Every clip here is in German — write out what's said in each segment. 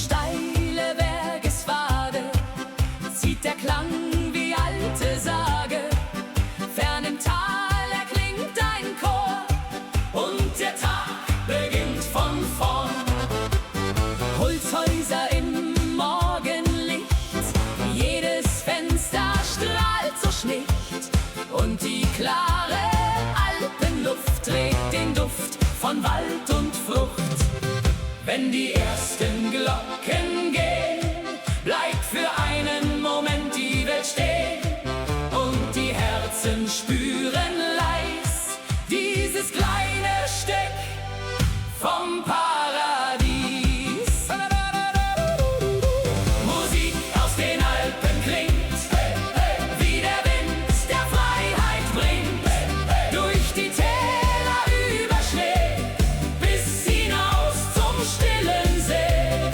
steile Bergespfade zieht der Klang wie alte Sage. Fern im Tal erklingt ein Chor und der Tag beginnt von vorn. Holzhäuser im Morgenlicht, jedes Fenster strahlt so schlicht und die klare Alpenluft trägt den Duft von Wald und Frucht. Wenn die ersten Glocken gehen, bleibt für einen Moment die Welt stehen und die Herzen spüren leis dieses kleine Stück vom Paradies. Musik aus den Alpen klingt, wie der Wind, der Freiheit bringt, durch die Täler über Schnee bis hinaus zum stillen See.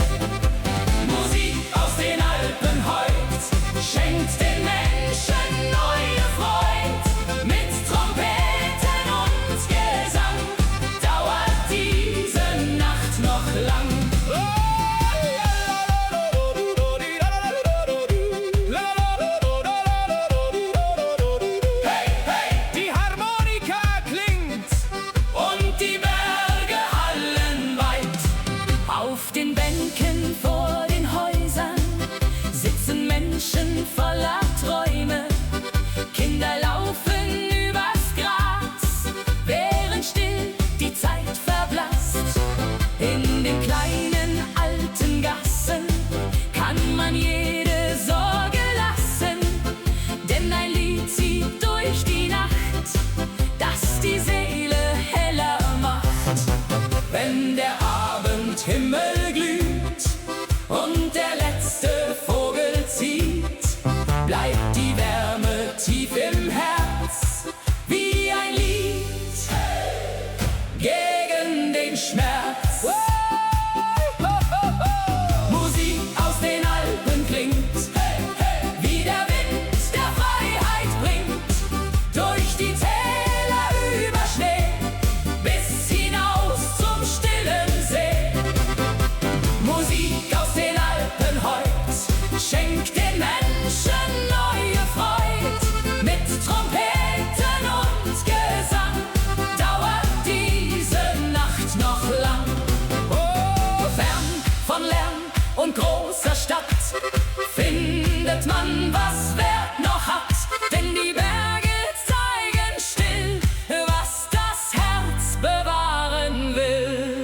Musik aus den Alpen heut schenkt den Menschen neue Freud. Mit Trompeten und Gesang dauert diese Nacht noch lang. Hey, hey, die Harmonika klingt und die Berge hallen weit. Auf den Bänken vor den Häusern sitzen Menschen voller Träume. Kinder laufen übers Gras, während still die Zeit verblasst. In den kleinen alten Gassen kann man jede Sorge lassen, denn ein Lied zieht durch die Nacht, das die Seele heller macht. Wenn der Abendhimmel glüht und der letzte Vogel zieht, bleibt die Wärme tief im Herz wie ein Lied gegen den Schmerz. Musik aus den Alpen klingt, wie der Wind, der Freiheit bringt, durch die Täler über Schnee bis hinaus zum stillen See. Musik aus den Alpen heut schenkt den Menschen neue Freud. Mit Trompeten und Gesang dauert diese Nacht noch lang. Oh, fern von Lärm und großer Stadt findet man, was Wert noch hat, denn die Berge zeigen still, was das Herz bewahren will.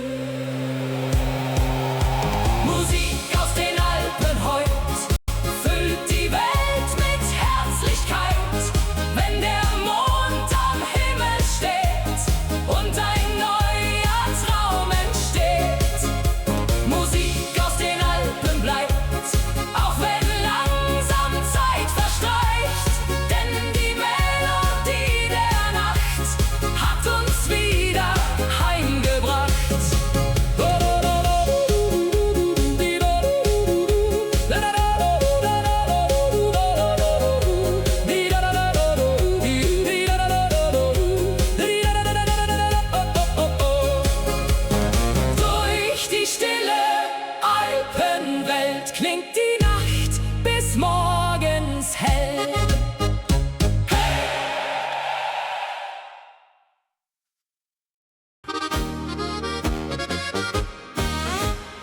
Musik aus den Alpen heut füllt die Welt mit Herzlichkeit, wenn der Mond am Himmel steht und ein neuer Traum entsteht. Musik aus den Alpen bleibt, auch wenn langsam Zeit verstreicht, denn die Melodie der Nacht hat uns wieder heimgebracht. Durch die stille Alpenwelt klingt die Nacht bis morgens hell.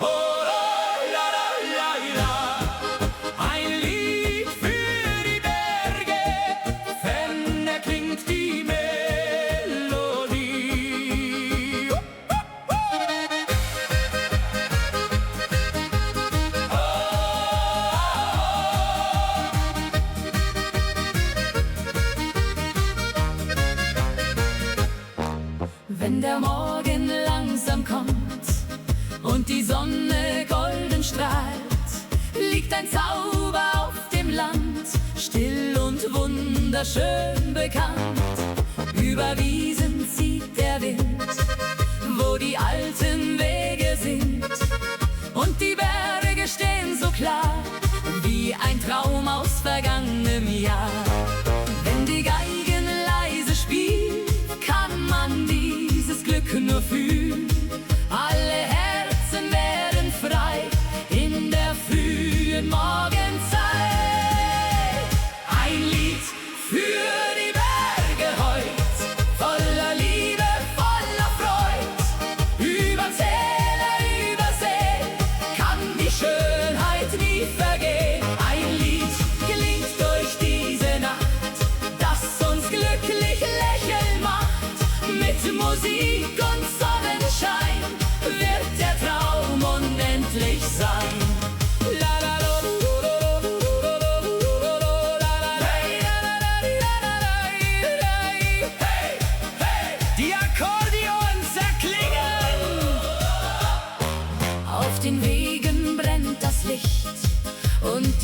Oh, la, la, la, la. Ein Lied für die Berge, fern erklingt die Melodie. Wenn der Morgen langsam kommt und die Sonne golden strahlt, liegt ein Zauber auf dem Land, still und wunderschön bekannt. Über Wiesen zieht der Wind, wo die alten Wege sind, und die Berge stehen so klar wie ein Traum aus vergangenem Jahr. Wenn die Geigen leise spielt, kann man dieses Glück nur fühlen. Alle Herzen werden frei in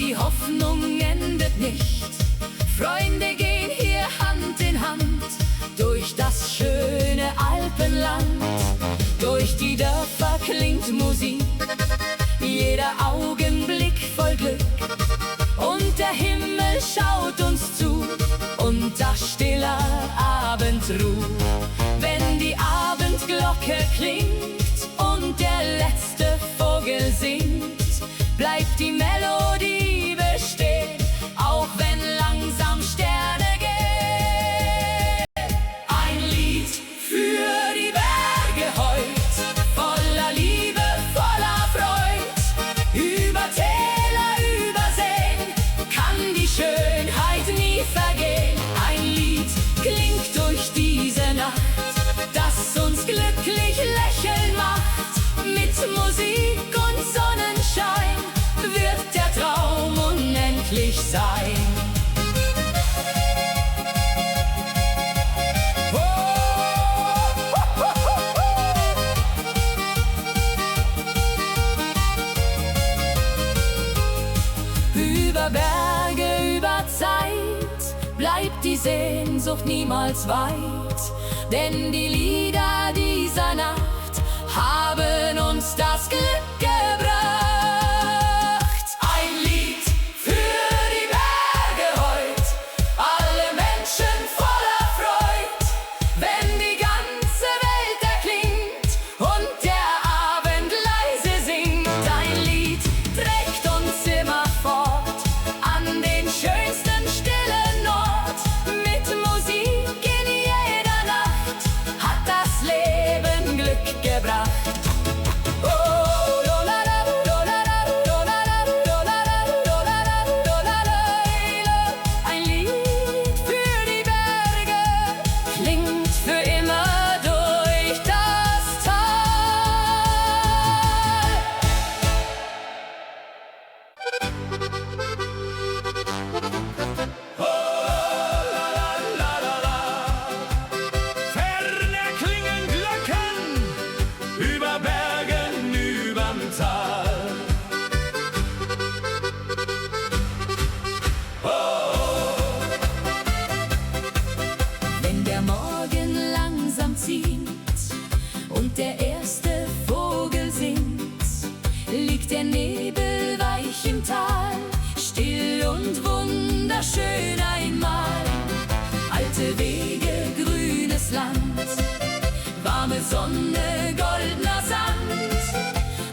die Hoffnung endet nicht. Freunde gehen hier Hand in Hand durch das schöne Alpenland. Durch die Dörfer klingt Musik, jeder Augenblick voll Glück. Und der Himmel schaut uns zu, unter stiller Abendruh. Wenn die Abendglocke klingt und der letzte Vogel singt, bleibt die Melodie bestehen, auch wenn langsam Sterne gehen. Ein Lied für die Berge heut, voller Liebe, voller Freud. Über Täler, über Seen kann die Schönheit nie vergehen. Ein Lied klingt durch diese Nacht, das uns glücklich lächeln macht. Mit Musik und Sonnenschein wird der Traum unendlich sein. Über Berge, über Zeit bleibt die Sehnsucht niemals weit, denn die Lieder dieser Nacht haben uns das Glück gebracht. Ein Lied für die Berge heut, alle Menschen voller Freud. Wenn die ganze Welt erklingt und der Abend leise singt, ein Lied trägt uns immer fort an den schönsten stillen Ort. Mit Musik in jeder Nacht hat das Leben Glück gebracht. Ein Lied für die Berge klingt für immer durch das Tal. Ferne klingen Glocken über Bergen, überm Tal. Wenn der Morgen langsam zieht und der erste Vogel singt, liegt der Nebel weich im Tal, still und wunderschön einmal. Alte Wege, grünes Land, warme Sonne, goldener Sand.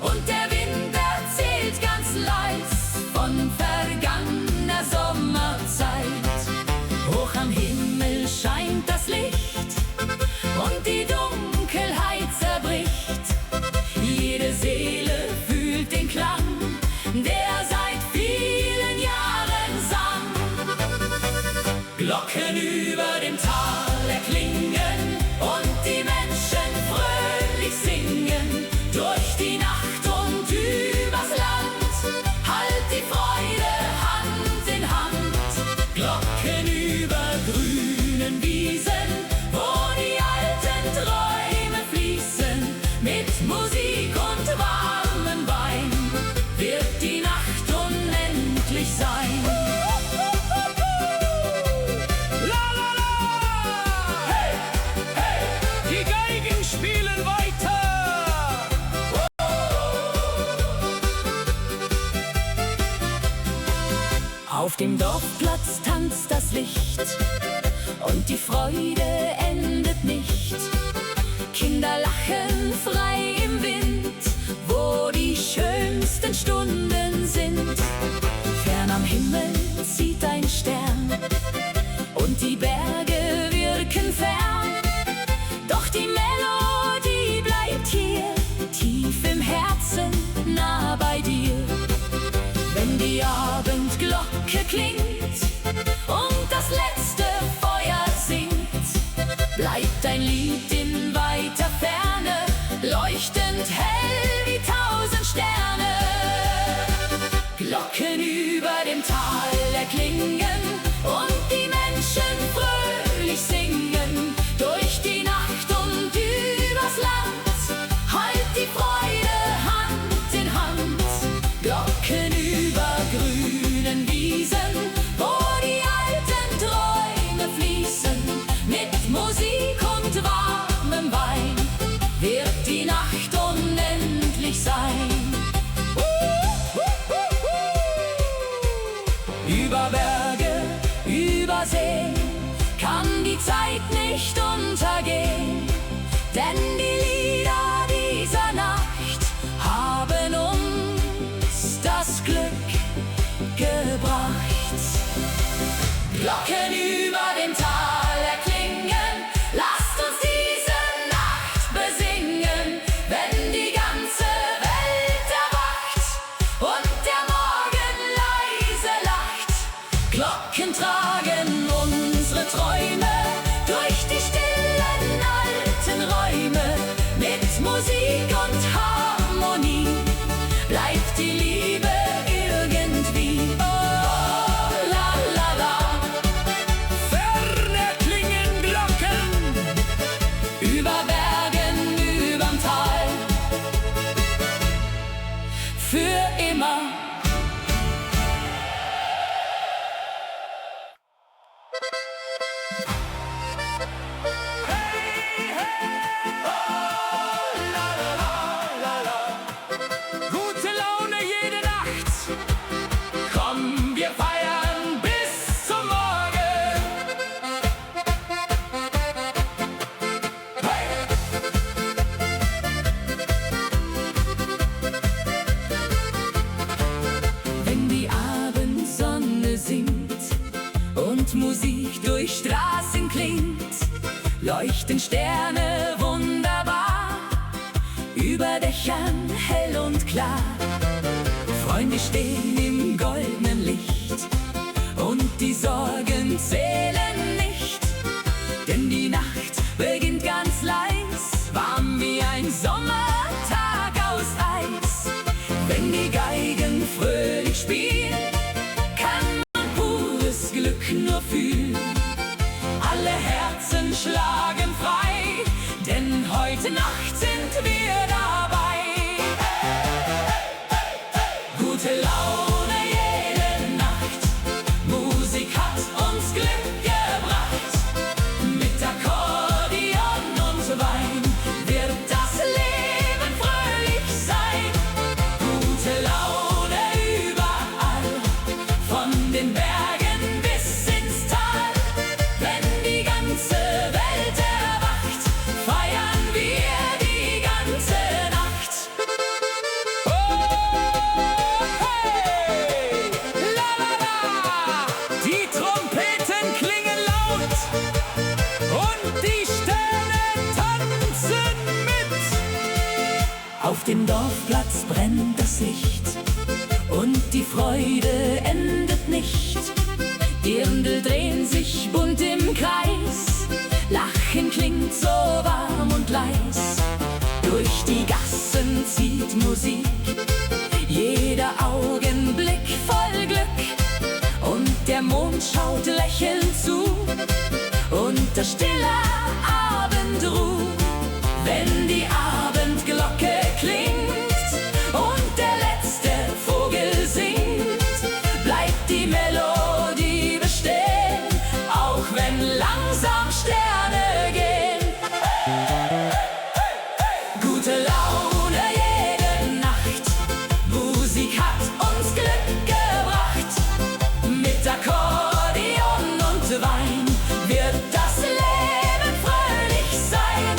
Und der Wind erzählt ganz leis von vergangener Sommerzeit. Hoch am Himmel scheint das Licht und die Dunkelheit zerbricht. Jede Seele fühlt den Klang, der seit vielen Jahren sang. Glocken über dem Tal erklingen und die Menschen fröhlich singen. Durch die Nacht und übers Land halt die Freude Hand in Hand. Glocken über grünen Wiesen, wo die alten Träume fließen. Mit Musik und warmem Wein wird die Nacht unendlich sein. La la la! Hey, hey, die Geigen spielen weiter. Auf dem Dorfplatz tanzt das Licht und die Freude endet nicht. Kinder lachen frei im Wind, wo die schönsten Stunden sind. Fern am Himmel zieht ein Stern und die Berge wirken fern. Doch die Melodie bleibt hier, tief im Herzen, nah bei dir. Wenn die Abendglocke klingt und das letzte Feuer singt, bleibt ein Lied in weiter Ferne, leuchtend hell wie 1000 Sterne. Glocken über dem Tal erklingen und die Menschen fröhlich singen. Durch die Nacht und übers Land halt die Freude Hand in Hand. Glocken über grüne Licht nicht untergehen, denn die Lieder dieser Nacht haben uns das Glück gebracht. Glocken über dem Tal erklingen, lasst uns diese Nacht besingen, wenn die ganze Welt erwacht und der Morgen leise lacht. Glocken tragen unsere Träume durch die stillen alten Räume. Mit Musik und Harmonie bleibt die Liebe irgendwie. Oh, la la la. Ferne klingen Glocken, Über Bergen, überm Tal, für immer. gute Laune jede Nacht. Komm, wir feiern bis zum Morgen. Hey! Wenn die Abendsonne singt und Musik durch Straßen klingt, leuchten Sterne wunderbar, über Dächern hell und klar. Freunde stehen im goldenen Licht und die Sorgen zählen nicht, denn die Nacht beginnt ganz leis, warm wie ein Sommertag aus Eis. Wenn die Geigen fröhlich spielen, kann man pures Glück nur fühlen. Alle Herzen schlagen frei, denn heute Nacht sind wir dabei. Gute Laune jede Nacht, Musik hat uns Glück gebracht. Mit Akkordeon und Wein wird das Leben fröhlich sein. Gute Laune überall, von den Bergen bis ins Tal. Wenn die ganze Welt erwacht, feiern wir die ganze Nacht. Oh, hey! La la la! Die Trompeten klingen laut und die Sterne tanzen mit. Auf dem Dorfplatz brennt das Licht und die Freude endet nicht. Dirndl drehen sich bunt im Kreis, Lachen klingt so warm und leis. Durch die Gassen zieht Musik, jeder Augenblick voll Glück. Und der Mond schaut lächelnd zu, unter stiller Abendruh. Wenn die Abendglocke klingt und der letzte Vogel singt, bleibt die Melodie bestehen, auch wenn langsam Sterne gehen. Gute Laune jede Nacht, Musik hat uns Glück gebracht. Mit Akkordeon und Wein wird das Leben fröhlich sein.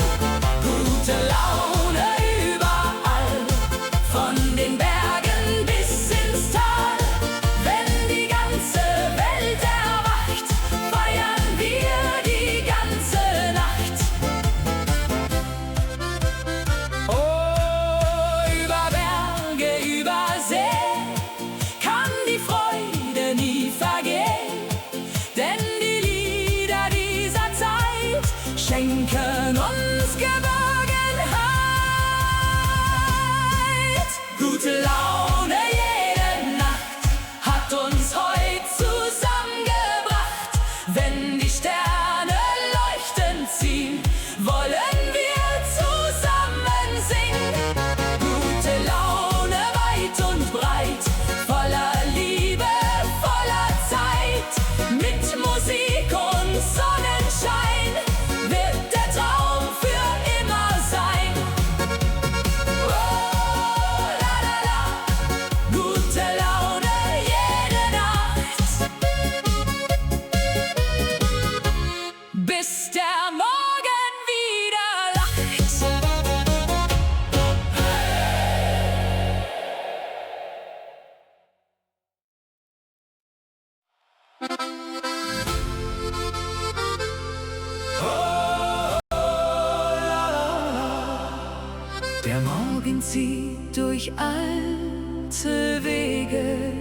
und zieht durch alte Wege.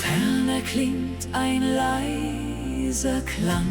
Ferner klingt ein leiser Klang.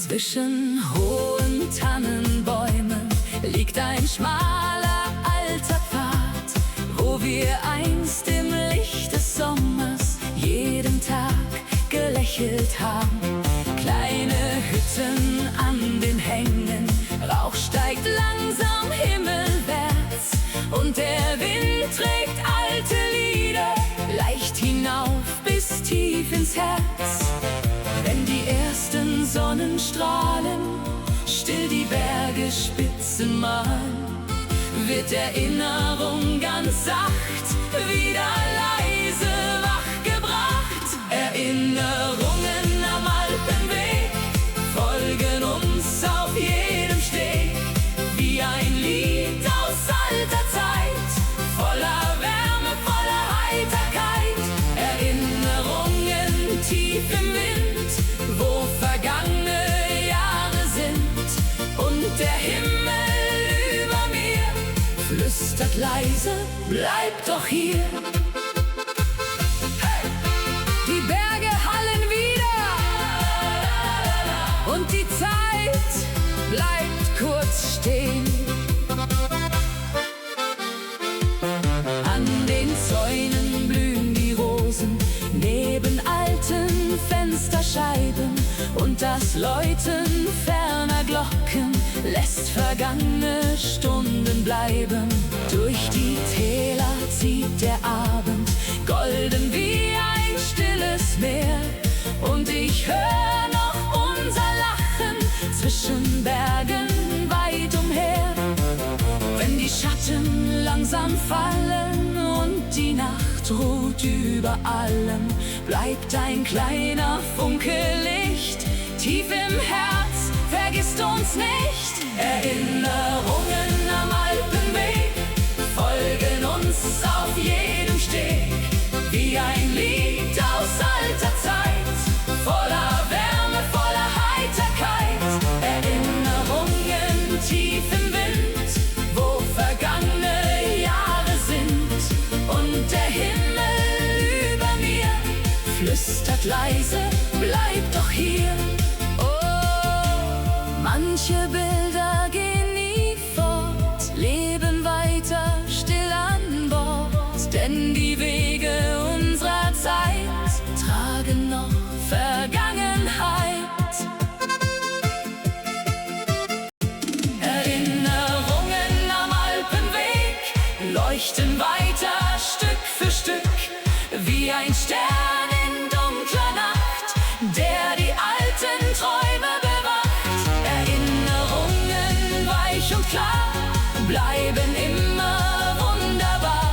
Zwischen hohen Tannenbäumen liegt ein schmaler alter Pfad, wo wir einst im Licht des Sommers jeden Tag gelächelt haben. Kleine Hütten an den Hängen, Rauch steigt langsam himmelwärts und der Wind trägt alte Lieder leicht hinauf bis tief ins Herz. Wenn die ersten Sonnenstrahlen still die Bergespitzen malen, wird Erinnerung ganz sacht wieder leise wachgebracht. Erinnerungen am Alpenweg folgen uns auf jedem Steg, wie ein Lied aus alter Zeit, voller Wärme, voller Heiterkeit. Erinnerungen tief im Wind, wo vergangene Jahre sind, und der Himmel über mir flüstert leise, bleib doch hier. Hey! Die Berge hallen wieder und die Zeit bleibt kurz stehen. An den Zäunen blühen die Rosen neben alten Fensterscheiben, und das Läuten ferner Glocken lässt vergangene Stunden bleiben. Durch die Täler zieht der Abend, golden wie ein stilles Meer, und ich hör noch unser Lachen zwischen Bergen weit umher. Wenn die Schatten langsam fallen und die Nacht ruht über allem, bleibt ein kleiner Funke Licht tief im Herz, vergisst uns nicht. Erinnerungen am Alpenweg folgen uns auf jedem Steg, wie ein Lied aus alter Zeit, voller Wärme, voller Heiterkeit. Erinnerungen tief im Wind, wo vergangene Jahre sind, und der Himmel über mir flüstert leise, bleib doch hier. Oh, manche Bilder gehen nie fort, leben weiter still an Bord, denn die Wege unserer Zeit tragen noch Vergangenheit. Erinnerungen am Alpenweg leuchten weiter Stück für Stück, wie ein Stern in dunkler Nacht, der die alten Träume bewacht. Erinnerungen weich und klar bleiben immer wunderbar,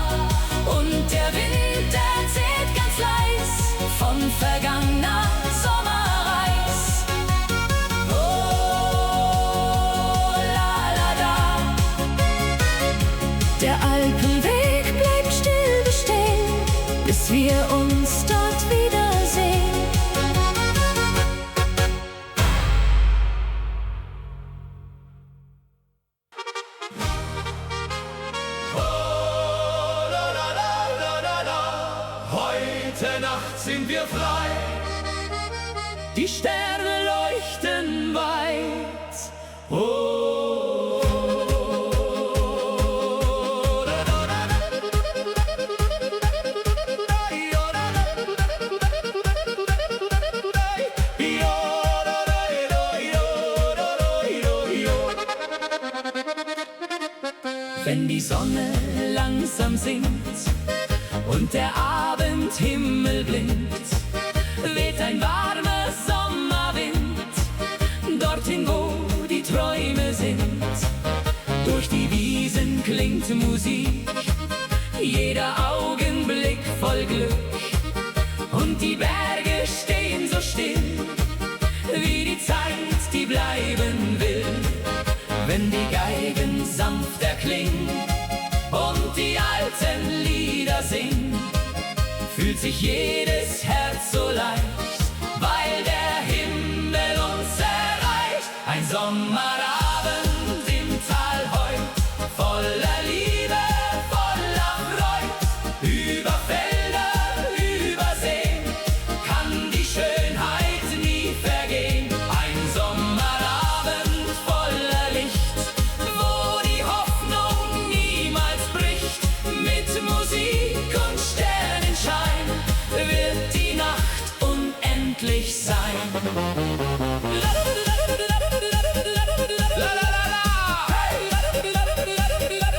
und der Wind erzählt ganz leis von vergangener Sommerreis. Oh, la la da. Der Alpenweg bleibt still bestehen, bis wir uns dort wiedersehen. Heute Nacht sind wir frei, die Sterne leuchten weit. Oh, wenn die Sonne langsam sinkt und der Abendhimmel blinkt, weht ein warmer Sommerwind dorthin, wo die Träume sind. Durch die Wiesen klingt Musik, jeder Augenblick voll Glück, und die Berge stehen so still, wie die Zeit, die die bleiben will. Wenn die Geigen sanft erklingen und die alten Lieder singen, fühlt sich jedes Herz so leicht, weil der Himmel uns erreicht. Ein Sommerabend im Tal heut, voller Liebe, voller Freud. Über Felder, über Seen, kann die Schönheit nie vergehen. Ein Sommerabend voller Licht, wo die Hoffnung niemals bricht. Mit Musik und Sternenschein wird die Nacht unendlich sein.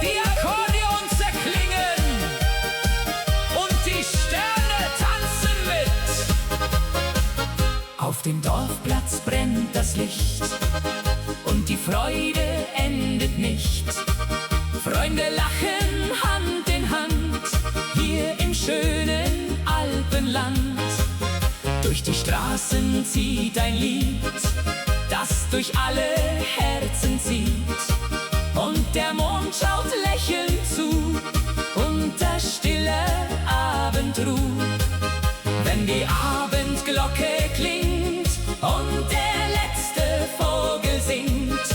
Die Akkordeons erklingen und die Sterne tanzen mit. Auf dem Dorfplatz brennt das Licht und die Freude endet nicht. Freunde lachen Hand in Hand, hier im schönen Alpenland. Durch die Straßen zieht ein Lied, das durch alle Herzen zieht. Und der Mond schaut lächelnd zu, unter stiller Abendruh. Wenn die Abendglocke klingt und der letzte Vogel singt,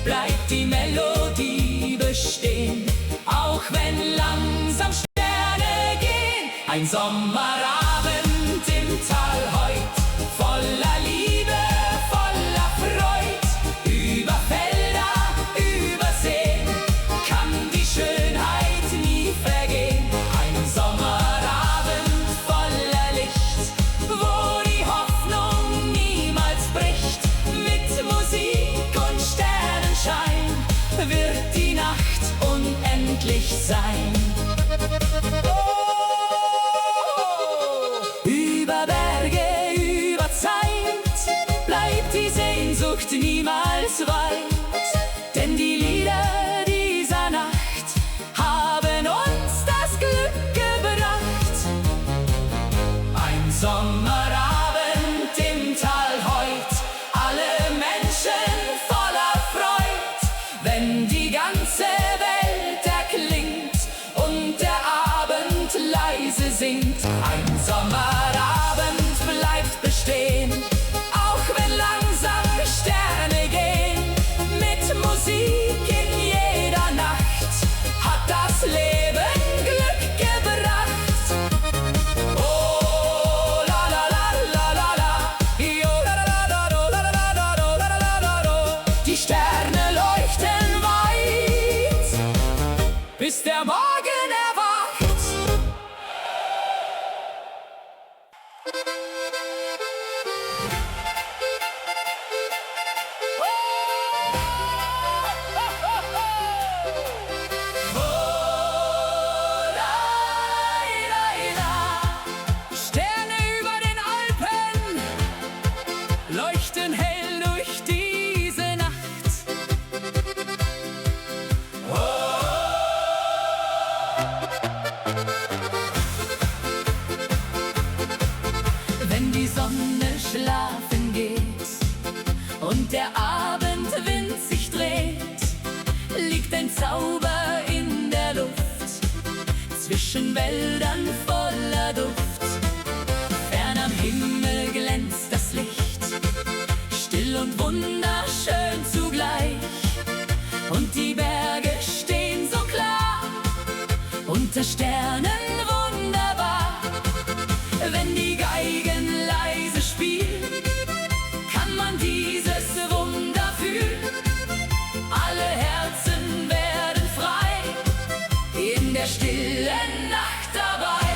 bleibt die Melodie bestehen, auch wenn langsam Sterne gehen. Ein Sommerabend im Tal heut, voller Liebe, voller Freud. Über Felder, über Seen, kann die Schönheit nie vergehen. Ein Sommerabend voller Licht, wo die Hoffnung niemals bricht. Mit Musik und Sternenschein wird die Nacht unendlich sein. Über Berge, über Zeit bleibt die Sehnsucht niemals weit. Denn die Lieder dieser Nacht haben uns das Glück gebracht. Ein Sommerabend im Tal heut, alle Menschen voller Freud. Wenn die ganze Welt erklingt und der Abend leise singt. Ein Sommerabend bleibt bestehen, auch wenn langsam Sterne gehen. Mit Musik in jeder Nacht hat das Leben Glück gebracht. Oh, la la la la la la, jo, la la la la la la la la la la la. Die Sterne leuchten weit, bis der Morgen erwacht. Sterne über den Alpen leuchten hell durch diese Nacht. Wenn die Sonne schlafen geht und der Abendwind sich dreht, liegt ein Zauber in der Luft, zwischen Wäldern voller Duft. Fern am Himmel glänzt das Licht, still und wunderschön zugleich. Und die Berge stehen so klar, unter Sternen wunderbar. Wenn die Geigen leise spielen, kann man dieses Wunder fühlen. Alle Herzen werden frei, in der stillen Nacht dabei.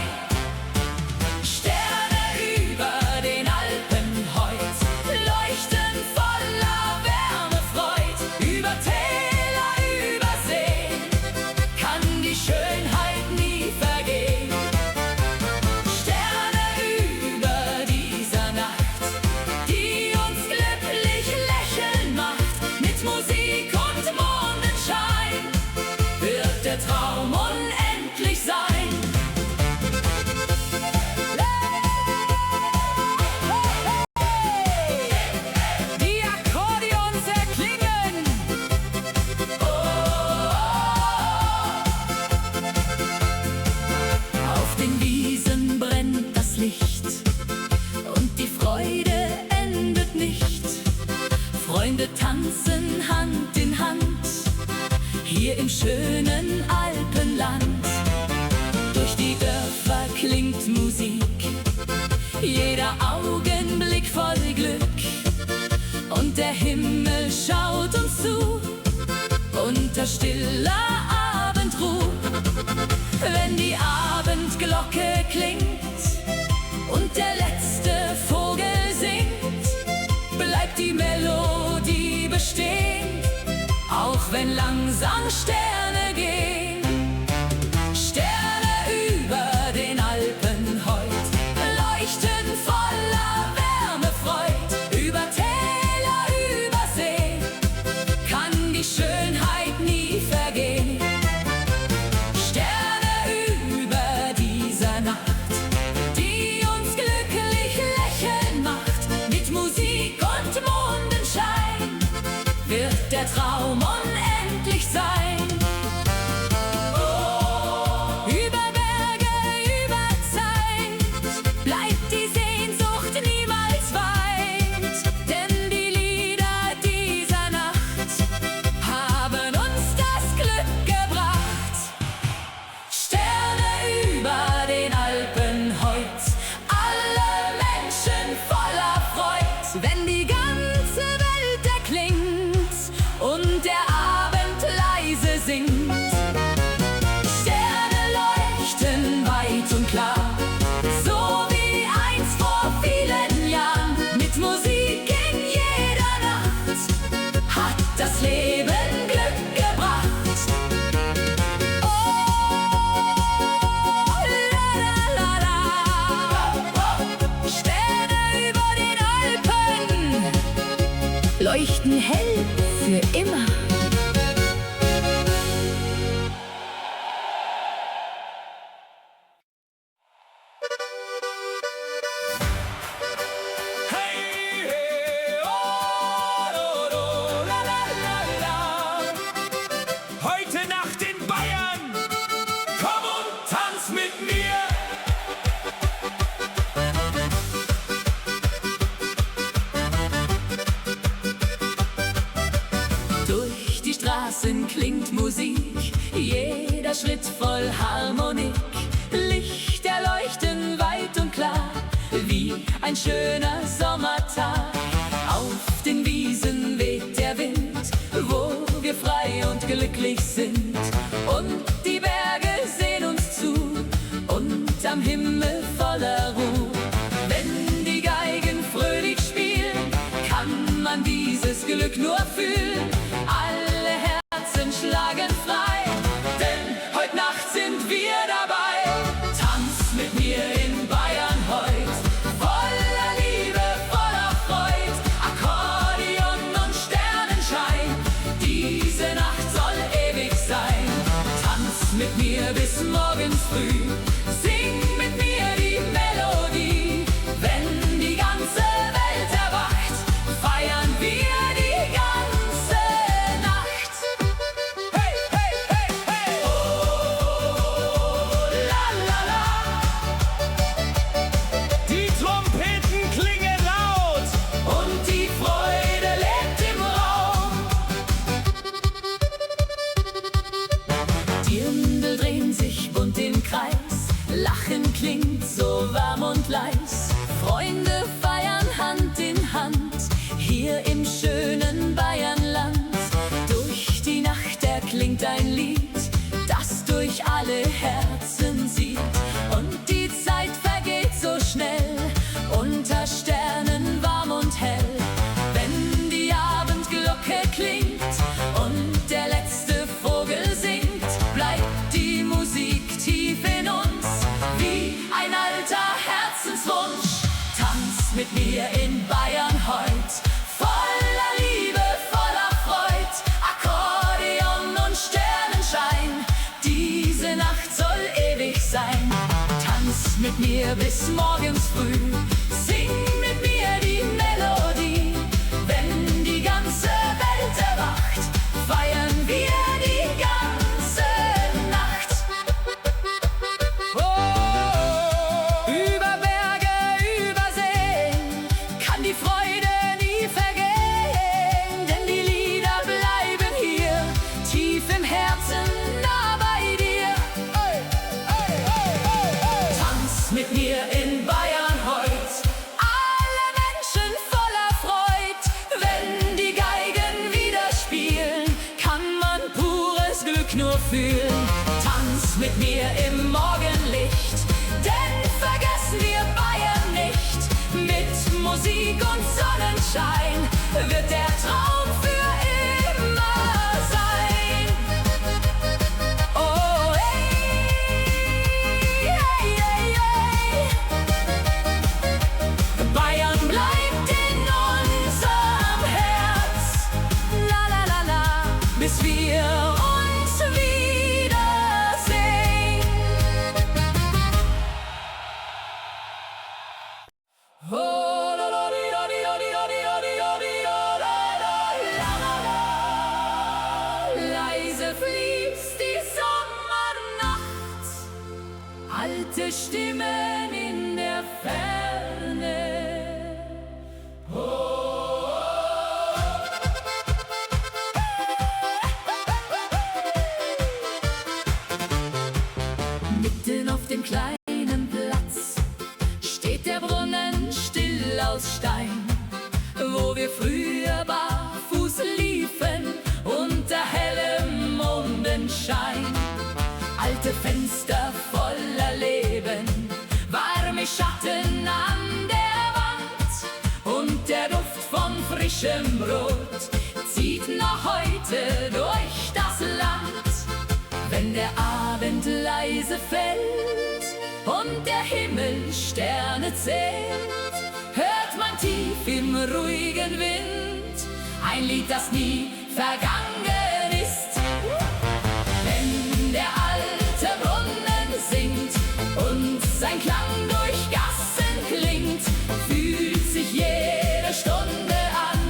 Sterne über den Alpen heut, leuchten voller Wärme, Freud. Über Täler, über Seen, kann die Schönheit nie vergehen. Sterne über dieser Nacht, die uns glücklich lächeln macht. Mit Musik und Mondenschein wird der Traum unendlich sein. Die Akkordeons hier im schönen Alpenland. Durch die Dörfer klingt Musik, jeder Augenblick voll Glück. Und der Himmel schaut uns zu, unter stiller Abendruh. Wenn die Abendglocke klingt und der letzte Vogel singt, bleibt die Melodie bestehen, auch wenn langsam Sterne gehen. Sterne über den Alpen heut leuchten voller Wärme, Freud. Über Täler, über See kann die Schönheit nie vergehen. Sterne über dieser Nacht, die uns glücklich lächeln macht. Mit Musik und Mondenschein wird der Traum unendlich sein. Über Berge, über Zeit bleibt die Sehnsucht niemals weit, denn die Lieder dieser Nacht haben uns das Glück gebracht. Sterne über den Alpen heut, alle Menschen voller Freud, wenn die ganze Welt erklingt und der Abend leise singt. Sterne leuchten weit und klar, so wie einst vor vielen Jahren. Mit Musik in jeder Nacht hat das Leben Glück gebracht. Oh, la la la la. Sterne über den Alpen leuchten hell für immer. Hey, hey, oh, do, do, la, la, la, la. Heute Nacht in Bayern, komm und tanz mit mir. Durch die Straßen klingt Musik, jeder Schritt voll Harmonik. Lichter leuchten weit und klar, wie ein schöner Sommertag. Auf den Wiesen weht der Wind, wo wir frei und glücklich sind. Und die Berge sehen uns zu, und am Himmel voller Ruhe. Wenn die Geigen fröhlich spielen, kann man dieses Glück nur fühlen. Alle Herzen schlagen frei, denn heute Nacht sind wir dabei. Tanz mit mir in Bayern heut, voller Liebe, voller Freud. Akkordeon und Sternenschein, diese Nacht soll ewig sein. Tanz mit mir bis morgens früh, sing mit mir die Melodie. Wenn die ganze Welt erwacht, feiern wir die ganze Nacht. Hey, hey, hey, hey. Oh, la la la. Die Trompeten klingen laut. Und die Freude lebt im Raum. Dirndl drehen sich bunt im Kreis, Lachen klingt so warm und leis. Freunde feiern Hand in Hand, hier im schönen Bayernland. Durch die Nacht erklingt ein Lied, das durch alle Herzen zieht. Und die Zeit vergeht so schnell, unter Sternen warm und hell. Wenn die Abendglocke klingt und der letzte Vogel singt, bleibt die Musik tief in uns, wie ein alter Herzenswunsch. Tanz mit mir in Bayern heut, voller Liebe, voller Freud. Akkordeon und Sternenschein, diese Nacht soll ewig sein. Tanz mit mir bis morgens früh, sing mit mir die Melodie. Wenn die ganze Welt erwacht, feiern wir die ganze Nacht. Oh, Über Berge, über Seen kann die Freude nie vergehen, denn die Lieder bleiben hier tief im Herzen Musik nur fühlen. Tanz mit mir im Morgenlicht, denn vergessen wir Bayern nicht. Mit Musik und Sonnenschein wird der Traum für immer sein. Oh, hey, hey, hey, hey. Bayern bleibt in unserem Herz, la la la la, bis wir uns wiedersehen. Oh, la, la, di, la, di, la, di, la, di, la, di, la, di, la, la, la, la, la. Leise fließt die Sommernacht, alte Stimmen in der Ferne. Mitten auf dem kleinen Platz steht der Brunnen still aus Stein, wo wir früher barfuß liefen unter hellem Mondenschein. Alte Fenster voller Leben, warme Schatten an der Wand und der Duft von frischem Brot zieht noch heute durch das Land. Wenn der Abend leise fällt und der Himmel Sterne zählt, hört man tief im ruhigen Wind ein Lied, das nie vergangen ist. Wenn der alte Brunnen singt und sein Klang durch Gassen klingt, fühlt sich jede Stunde an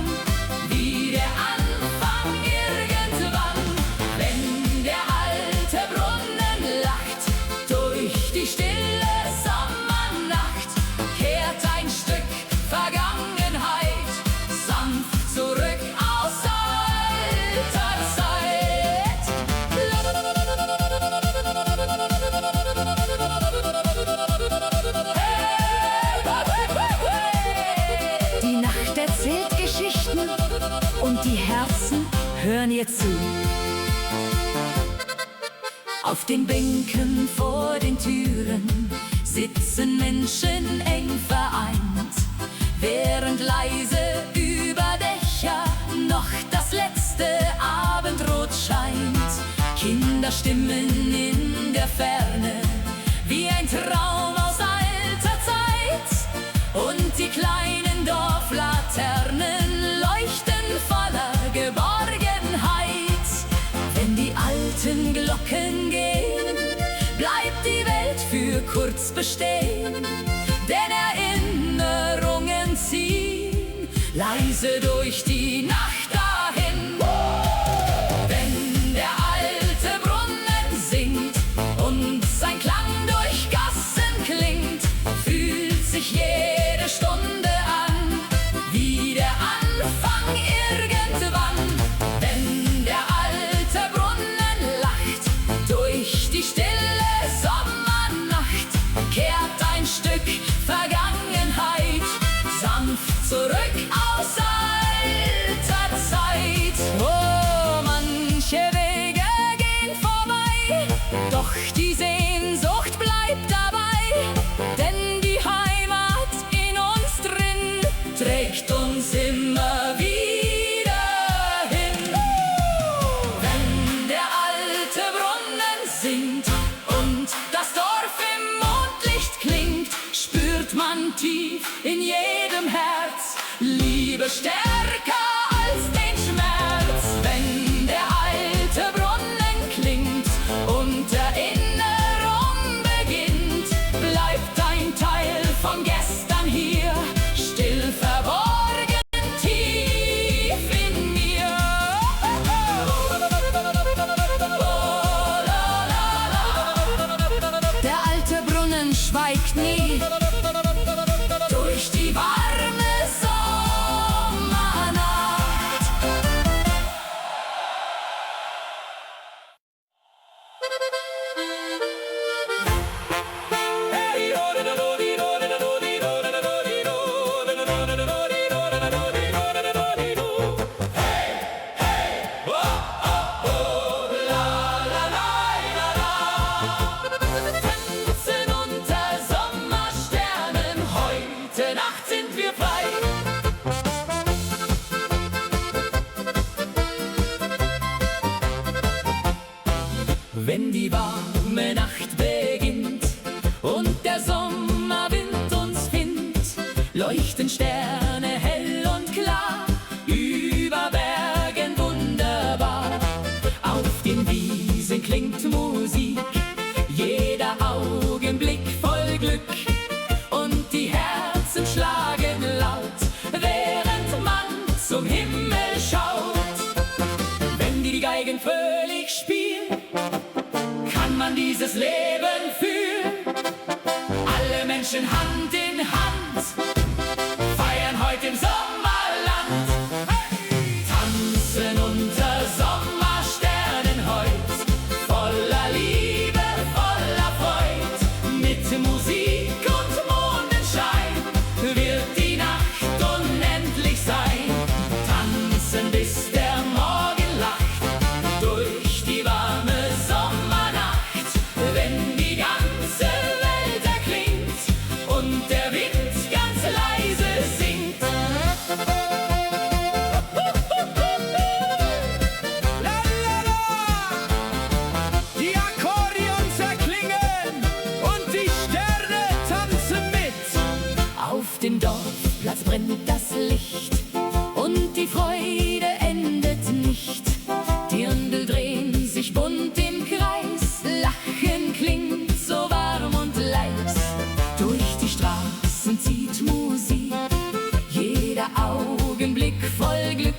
wie der Anfang irgendwann. Wenn der alte Brunnen lacht durch die stille Sommernacht, kehrt ein Stück Vergangenheit sanft zurück aus alter Zeit. Die Nacht erzählt Geschichten und die Herzen hören ihr zu. Auf den Bänken vor den Türen sitzen Menschen eng vereint, während leise über Dächer noch das letzte Abendrot scheint. Kinderstimmen in der Ferne, wie ein Traum aus alter Zeit, und die kleinen Dorflaternen leuchten voller Geborgenheit. Wenn die alten Glocken gehen, bleibt die Welt für kurz bestehen, denn Erinnerungen ziehen leise durch die Nacht dahin. Wenn der alte Brunnen singt und sein Klang durch Gassen klingt, fühlt sich jede Stunde an wie der Anfang irgendwann. Wenn der alte Brunnen lacht durch die stille Sommernacht, kehrt ein Stück Vergangenheit sanft zurück aus alter Zeit. Oh, manche Wege gehen vorbei, doch die Sehnsucht bleibt dabei, denn die Heimat in uns drin trägt uns immer wieder hin. Wenn der alte Brunnen singt und das Dorf im Mondlicht klingt, spürt man tief in jedem Herz Liebe stärker als den Schmerz. Wenn der alte Brunnen klingt und Erinnerung beginnt, bleibt ein Teil von gestern hier still verborgen tief in mir. Der alte Brunnen schweigt nie durch die warme Sommernacht. Wenn die warme Nacht beginnt und der Sommerwind uns findet, leuchten Sterne hell und klar über Bergen wunderbar. Auf den Wiesen klingt Musik, jeder Augenblick voll Glück, und die Herzen schlagen laut, während man zum Himmel schaut. Wenn die Geigen fröhlich spielen, kann man dieses Leben fühlen. Alle Menschen Hand in Hand feiern heute im Sommerland. Tanzen unter Sommersternen heut, voller Liebe, voller Freud. Mit Musik und Mondenschein wird die Nacht unendlich sein. Tanzen bis der Morgen lacht durch die warme Sommernacht. Wenn die ganze Welt erklingt und der Wind ganz leise singt. Die Akkordeons erklingen und die Sterne tanzen mit. Auf dem Dorfplatz brennt das Licht und die Freude endet nicht. Dirndl drehen sich bunt im Kreis, Lachen klingt so warm und leis. Durch die Straßen zieht Musik, jeder Augenblick voll Glück,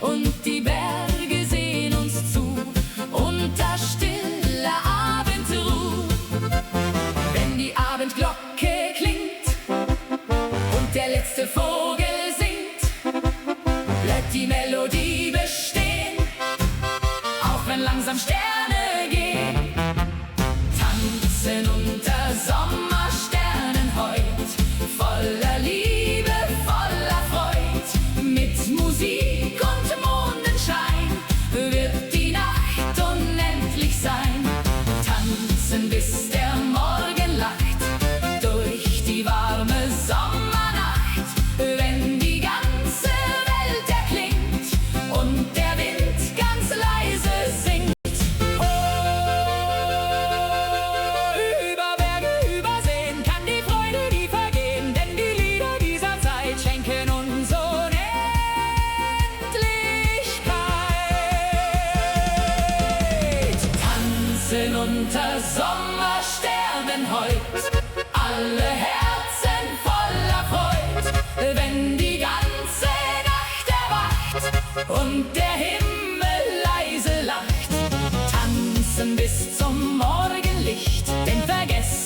und die Berge sehen uns zu unter stiller Abendruh. Wenn die Abendglocke klingt und der letzte Vogel singt, bleibt die Melodie bestehen, auch wenn langsam Sterne gehen. Tanzen unter Sommersternen heut, voller Liebe, voller Freud. Mit Musik und Mondenschein wird die Nacht unendlich sein. Tanzen bis der Morgen lacht durch die warme Sommernacht. Wenn die ganze Welt erklingt und der Wind ganz leise singt. Über Berge, über Seen kann die Freude nie vergehen, denn die Lieder dieser Zeit schenken uns Unendlichkeit. Tanzen unter Sommersternen heut, alle Herzen voller Freud. Wenn die ganze Nacht erwacht und der Himmel leise lacht, tanzen bis zum Morgenlicht, denn vergessen